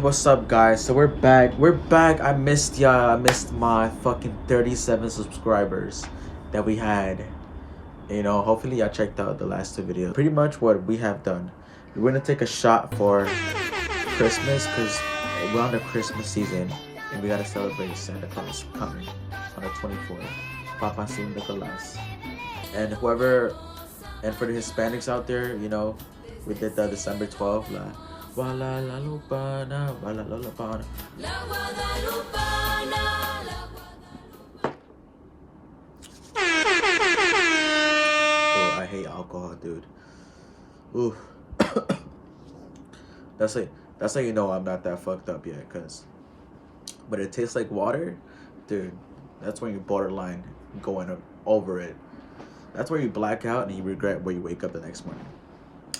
What's up, guys? So we're back. I missed y'all. I missed my fucking 37 subscribers that we had. Hopefully y'all checked out the last two videos. Pretty much what we have done. We're gonna take a shot for Christmas because we're on the Christmas season and we gotta celebrate Santa Claus coming on the 24th. Papa San Nicolas. And and for the Hispanics out there, we did the December 12th. Wala la lupana, wala la lupana. La Guadalupana, la Guadalupana. Oh, I hate alcohol, dude. Ooh. That's how you know I'm not that fucked up yet, cause but it tastes like water, dude. That's when you're borderline going over it. That's where you black out and you regret when you wake up the next morning.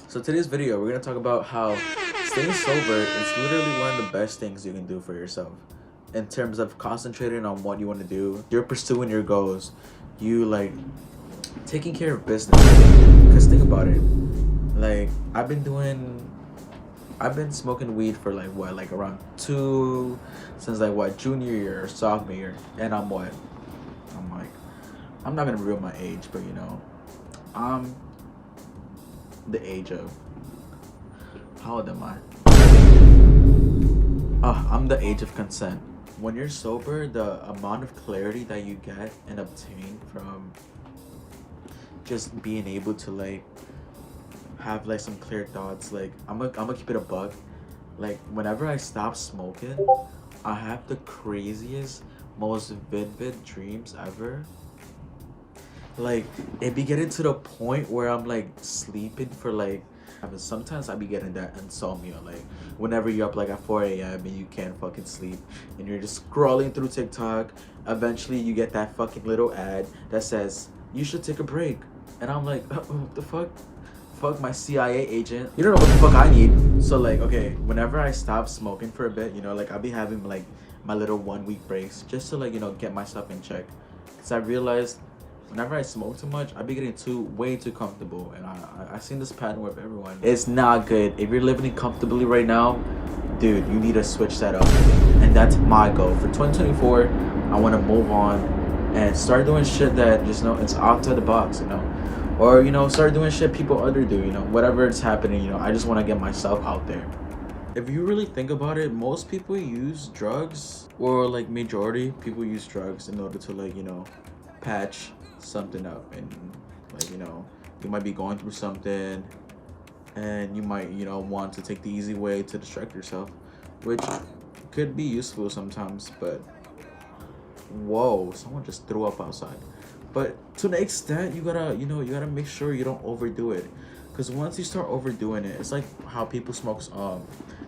So today's video, we're gonna talk about how staying sober is literally one of the best things you can do for yourself. In terms of concentrating on what you want to do, you're pursuing your goals, you like taking care of business. Cause think about it, like I've been smoking weed for like around since junior year or sophomore year, and I'm like, I'm not gonna reveal my age, but I'm the age of, how old am I? I'm the age of consent. When you're sober, the amount of clarity that you get and obtain from just being able to have some clear thoughts. I'm gonna keep it a buck. Whenever I stop smoking, I have the craziest, most vivid dreams ever. It be getting to the point where I'm sleeping for sometimes I be getting that insomnia, whenever you're up at 4 a.m. and you can't fucking sleep and you're just scrolling through TikTok. Eventually you get that fucking little ad that says you should take a break, and I'm like, what the fuck my CIA agent, you don't know what the fuck I need. So okay, whenever I stop smoking for a bit, I'll be having my little 1 week breaks just to get myself in check, because I realized whenever I smoke too much, I be getting way too comfortable, and I seen this pattern with everyone. It's not good. If you're living comfortably right now, dude, you need to switch that up, and that's my goal for 2024. I want to move on and start doing shit that just it's outside the box, or start doing shit people other do, whatever it's happening. I just want to get myself out there. If you really think about it, most people use drugs, or majority people use drugs in order to patch something up, and you might be going through something and you might want to take the easy way to distract yourself, which could be useful sometimes. But whoa, someone just threw up outside. But to the extent, you gotta make sure you don't overdo it, because once you start overdoing it, it's like how people smoke.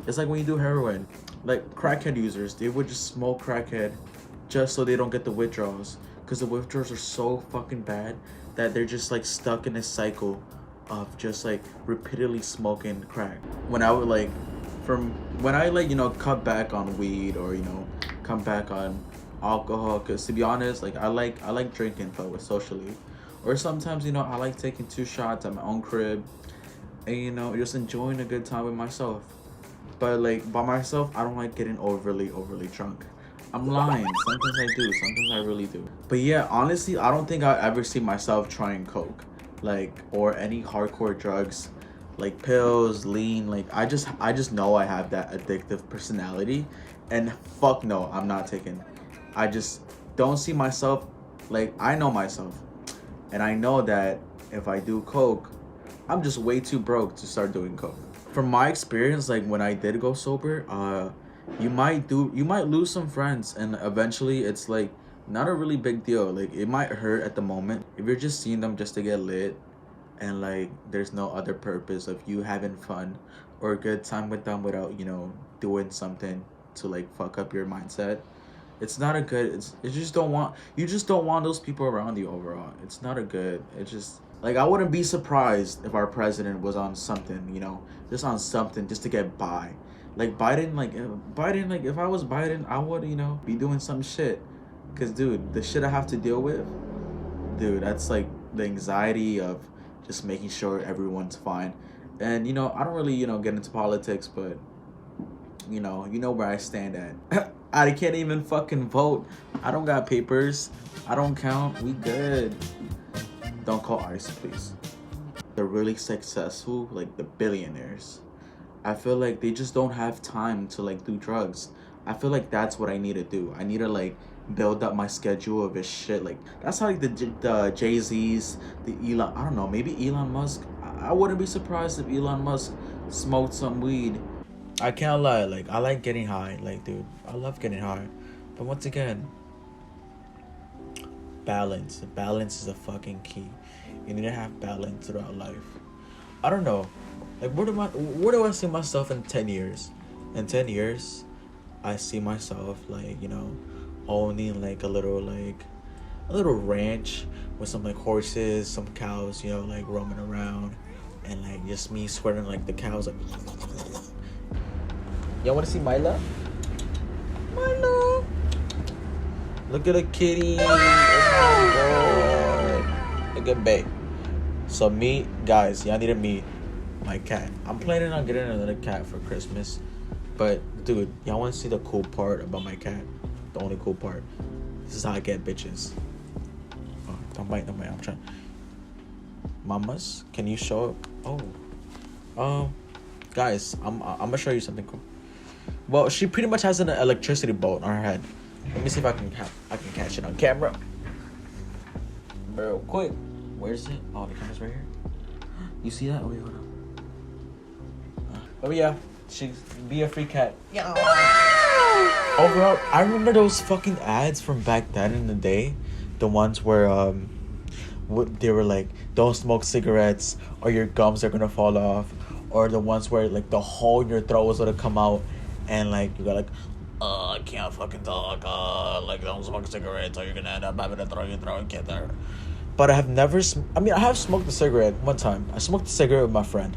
It's like when you do heroin, crackhead users, they would just smoke crackhead just so they don't get the withdrawals, because the withdrawals are so fucking bad that they're just stuck in a cycle of just repeatedly smoking crack. When I would cut back on weed, or come back on alcohol, because to be honest, I like drinking but with socially, or sometimes I like taking 2 shots at my own crib and just enjoying a good time with myself. But by myself, I don't like getting overly drunk. I'm lying. Sometimes I do. Sometimes I really do. But yeah, honestly, I don't think I ever see myself trying coke, or any hardcore drugs, pills, lean. I just know I have that addictive personality, and fuck no, I'm not taking. I just don't see myself. I know myself, and I know that if I do coke, I'm just way too broke to start doing coke. From my experience, when I did go sober, you might lose some friends, and eventually it's not a really big deal. It might hurt at the moment if you're just seeing them just to get lit, and there's no other purpose of you having fun or a good time with them without doing something to fuck up your mindset. It's not a good, you just don't want those people around you overall. It's not a good, it's just I wouldn't be surprised if our president was on something, just on something just to get by. Biden, if I was Biden, I would, be doing some shit. Because, dude, the shit I have to deal with, dude, that's the anxiety of just making sure everyone's fine. And, I don't really, get into politics, but You know where I stand at. I can't even fucking vote. I don't got papers. I don't count. We good. Don't call ICE, please. The really successful, like the billionaires, I feel like they just don't have time to like do drugs. I feel like that's what I need to do. I need to like build up my schedule of this shit. Like that's how like the Jay Z's, the Elon. I don't know. Maybe Elon Musk. I wouldn't be surprised if Elon Musk smoked some weed. I can't lie. Like I like getting high. Like dude, I love getting high. But once again, balance. Balance is a fucking key. You need to have balance throughout life. I don't know. Like where do I see myself in 10 years? In 10 years, I see myself like, owning like a little ranch with some like horses, some cows, like roaming around, and like just me sweating like the cows like. Y'all wanna see Mila? Mila! Look at a kitty! Oh my god! Look at babe. So me, guys, y'all need to meet my cat. I'm planning on getting another cat for Christmas. But dude, y'all wanna see the cool part about my cat? The only cool part. This is how I get bitches. Oh, don't bite. I'm trying. Mamas, can you show up? Oh. Guys, I'm gonna show you something cool. Well, she pretty much has an electricity bolt on her head. Let me see if I can catch it on camera. Real quick. Where's it? Oh, the camera's right here. You see that? Oh, wait, hold on. Oh yeah, she's be a free cat. Yeah. Overall, I remember those fucking ads from back then in the day, the ones where they were like, don't smoke cigarettes or your gums are gonna fall off, or the ones where like the hole in your throat was gonna come out, and like you got like, I can't fucking talk, like don't smoke cigarettes or you're gonna end up having to throw your throat cancer. But I have never. I have smoked a cigarette one time. I smoked a cigarette with my friend,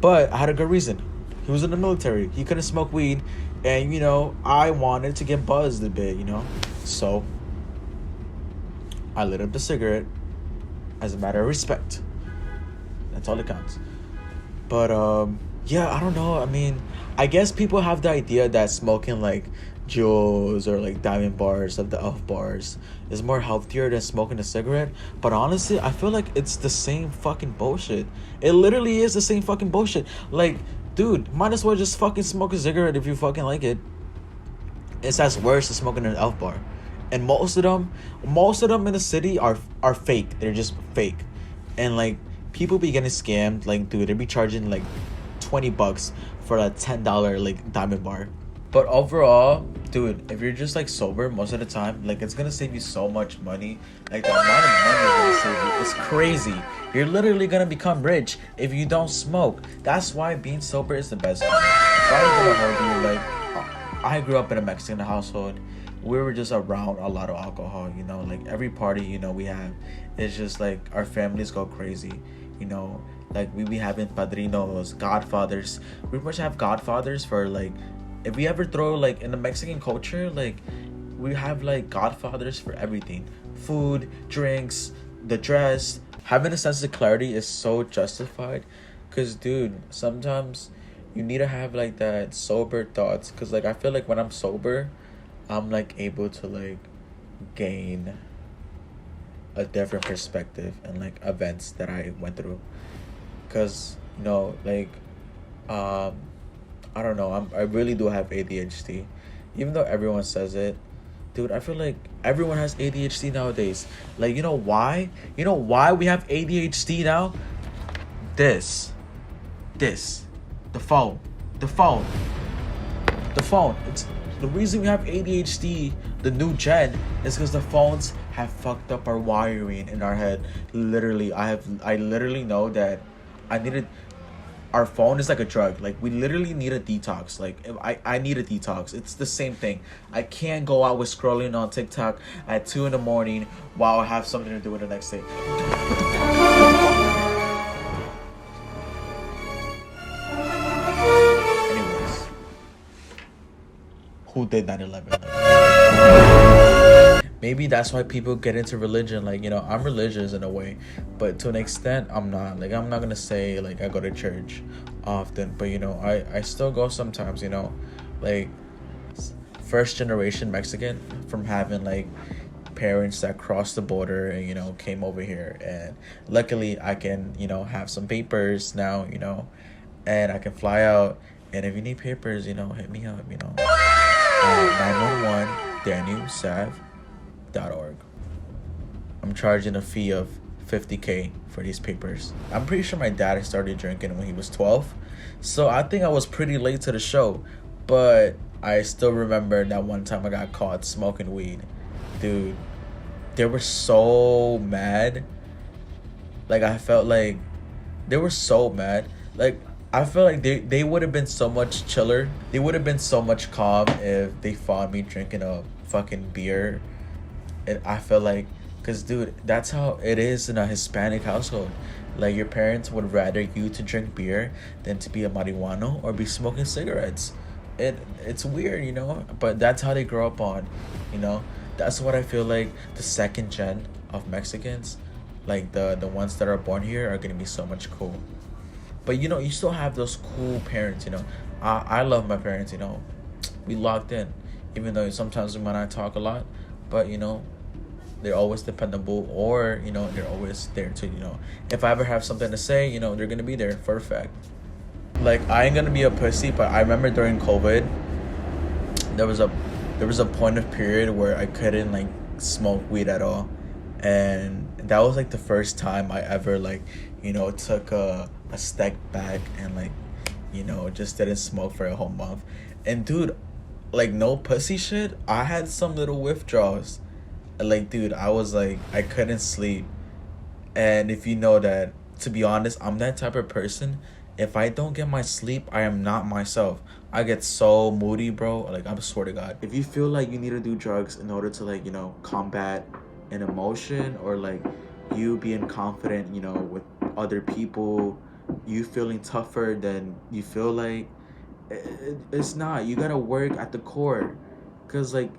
but I had a good reason. He was in the military. He couldn't smoke weed, and I wanted to get buzzed a bit, So I lit up the cigarette as a matter of respect. That's all that counts. But yeah, I don't know. I mean, I guess people have the idea that smoking like Juuls or like Diamond bars, of the Elf bars, is more healthier than smoking a cigarette. But honestly, I feel like it's the same fucking bullshit. It literally is the same fucking bullshit. Like, dude, might as well just fucking smoke a cigarette if you fucking like it. It's as worse as smoking an Elf bar. And most of them in the city are fake. They're just fake. And like people be getting scammed. Like, dude, they be charging like $20 for a $10 like Diamond bar. But overall, dude, if you're just like sober most of the time, like it's gonna save you so much money. Like the amount of money it's gonna save you, it's crazy. You're literally gonna become rich if you don't smoke. That's why being sober is the best thing. I ain't gonna hold you, like I grew up in a Mexican household. We were just around a lot of alcohol, like every party, we have, it's just like our families go crazy, like we be having padrinos, godfathers. We pretty much have godfathers for like, if we ever throw like in the Mexican culture, like we have like godfathers for everything. Food, drinks, the dress. Having a sense of clarity is so justified. Cause dude, sometimes you need to have like that sober thoughts. Cause like I feel like when I'm sober, I'm like able to like gain a different perspective and like events that I went through. Cause like I don't know. I really do have ADHD, even though everyone says it. Dude, I feel like everyone has ADHD nowadays. Like, you know why? You know why we have ADHD now? This, the phone. It's the reason we have ADHD. The new gen is because the phones have fucked up our wiring in our head. Literally, I literally know that I needed. Our phone is like a drug. Like we literally need a detox. Like I need a detox. It's the same thing. I can't go out with scrolling on TikTok at 2 a.m. while I have something to do with the next day. Anyways, who did 9/11? Maybe that's why people get into religion. Like, I'm religious in a way, but to an extent, I'm not. Like, I'm not gonna say, like, I go to church often, but, I still go sometimes, like first generation Mexican from having like parents that crossed the border and came over here, and luckily I can have some papers now, and I can fly out. And if you need papers, hit me up, 911 DanielSav.org. I'm charging a fee of 50K for these papers. I'm pretty sure my dad started drinking when he was 12, so I think I was pretty late to the show, but I still remember that one time I got caught smoking weed. Dude, they were so mad. Like, I felt like they were so mad. Like, I feel like they would have been so much chiller. They would have been so much calm if they found me drinking a fucking beer. And I feel like, because, dude, that's how it is in a Hispanic household. Like, your parents would rather you to drink beer than to be a marijuana or be smoking cigarettes. It's weird, but that's how they grow up on, That's what I feel like the second gen of Mexicans, like the ones that are born here, are gonna be so much cool. But you still have those cool parents, I love my parents, we locked in, even though sometimes we might not talk a lot, but they're always dependable, or they're always there to if I ever have something to say, they're gonna be there for a fact. Like, I ain't gonna be a pussy, but I remember during COVID, there was a point of period where I couldn't like smoke weed at all, and that was like the first time I ever like took a step back and like just didn't smoke for a whole month. And dude, like, no pussy shit, I had some little withdrawals. Like, dude, I was like, I couldn't sleep. And if you know that, to be honest, I'm that type of person. If I don't get my sleep, I am not myself. I get so moody, bro. Like, I swear to God. If you feel like you need to do drugs in order to like, combat an emotion, or like you being confident, with other people, you feeling tougher than you feel like, it's not. You gotta work at the core. Because like,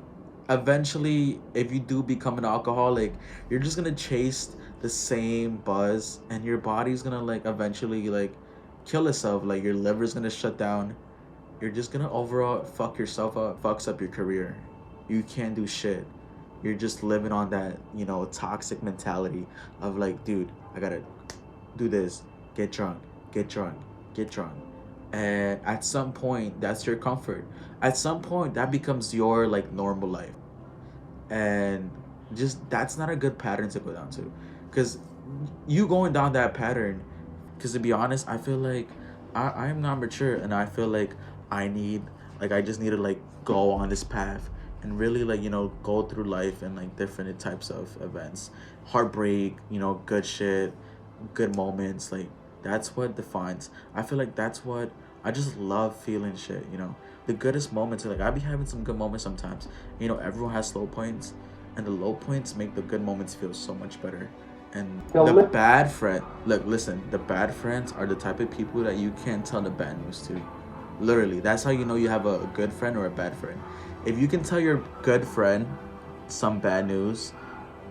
eventually, if you do become an alcoholic, you're just gonna chase the same buzz, and your body's gonna like eventually like kill itself. Like, your liver's gonna shut down. You're just gonna overall fuck yourself up, fucks up your career. You can't do shit. You're just living on that toxic mentality of like, dude, I gotta do this, get drunk, get drunk, get drunk. And at some point, that's your comfort. At some point, that becomes your like normal life. And just, that's not a good pattern to go down to. Because you going down that pattern, because to be honest, I feel like I'm not mature, and I feel like I just need to like go on this path and really like go through life and like different types of events, heartbreak, good shit, good moments. Like, that's what defines. I feel like that's what I just love, feeling shit. The goodest moments are like, I be having some good moments sometimes. Everyone has low points, and the low points make the good moments feel so much better. And the bad friend, look, listen, the bad friends are the type of people that you can't tell the bad news to. Literally, that's how you know you have a good friend or a bad friend. If you can tell your good friend some bad news,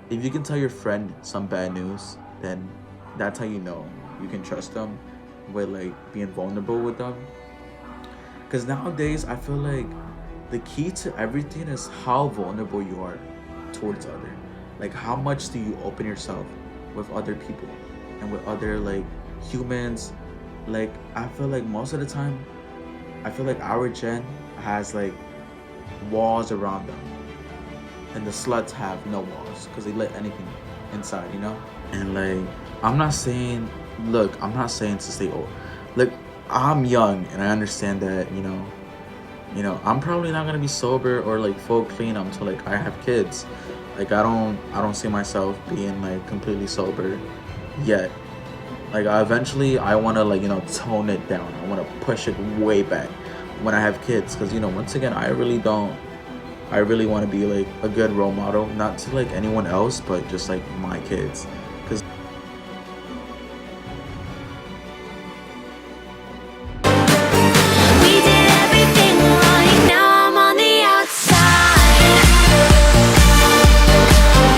if you can tell your friend some bad news, then that's how you know you can trust them with like being vulnerable with them. Because nowadays, I feel like the key to everything is how vulnerable you are towards other. Like, how much do you open yourself with other people and with other like humans? Like, I feel like most of the time, I feel like our gen has like walls around them, and the sluts have no walls because they let anything inside, And like, I'm not saying to stay old. Look, I'm young, and I understand that, I'm probably not gonna be sober or like full clean until like I have kids. Like, I don't see myself being like completely sober yet. Like, I want to like tone it down. I want to push it way back when I have kids, because once again, I really want to be like a good role model, not to like anyone else, but just like my kids.